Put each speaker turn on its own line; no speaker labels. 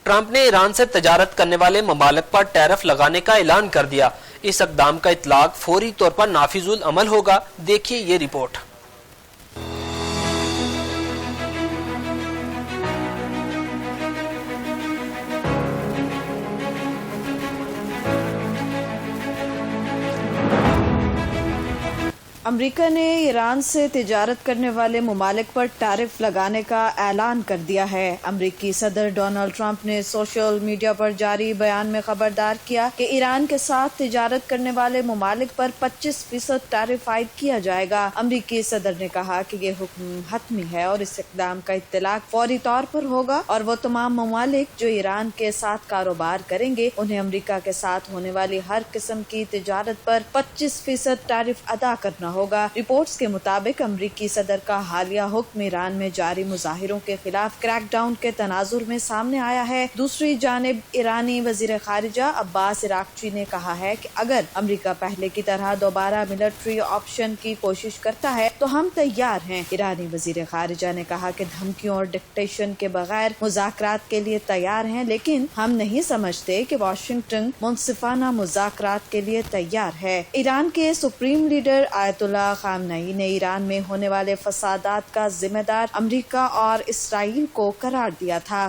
Trump نے ایران سے تجارت کرنے والے ممالک پر ٹیرف لگانے کا اعلان کر دیا۔ اس اقدام کا اطلاق فوری طور پر نافذ العمل ہوگا۔ دیکھیے یہ رپورٹ۔
امریکہ نے ایران سے تجارت کرنے والے ممالک پر ٹیرف لگانے کا اعلان کر دیا ہے۔ امریکی صدر ڈونلڈ ٹرمپ نے سوشل میڈیا پر جاری بیان میں خبردار کیا کہ ایران کے ساتھ تجارت کرنے والے ممالک پر 25% ٹیرف عائد کیا جائے گا۔ امریکی صدر نے کہا کہ یہ حکم حتمی ہے اور اس اقدام کا اطلاق فوری طور پر ہوگا اور وہ تمام ممالک جو ایران کے ساتھ کاروبار کریں گے انہیں امریکہ کے ساتھ ہونے والی ہر قسم کی تجارت پر 25% ٹیرف ادا کرنا ہوگا۔ رپورٹس کے مطابق امریکی صدر کا حالیہ حکم ایران میں جاری مظاہروں کے خلاف کریک ڈاؤن کے تناظر میں سامنے آیا ہے۔ دوسری جانب ایرانی وزیر خارجہ عباس عراقچی نے کہا ہے کہ اگر امریکہ پہلے کی طرح دوبارہ ملٹری آپشن کی کوشش کرتا ہے تو ہم تیار ہیں۔ ایرانی وزیر خارجہ نے کہا کہ دھمکیوں اور ڈکٹیشن کے بغیر مذاکرات کے لیے تیار ہیں، لیکن ہم نہیں سمجھتے کہ واشنگٹن منصفانہ مذاکرات کے لیے تیار ہے۔ ایران کے سپریم لیڈر آیت اللہ خامنئی نے ایران میں ہونے والے فسادات کا ذمہ دار امریکہ اور اسرائیل کو قرار دیا تھا۔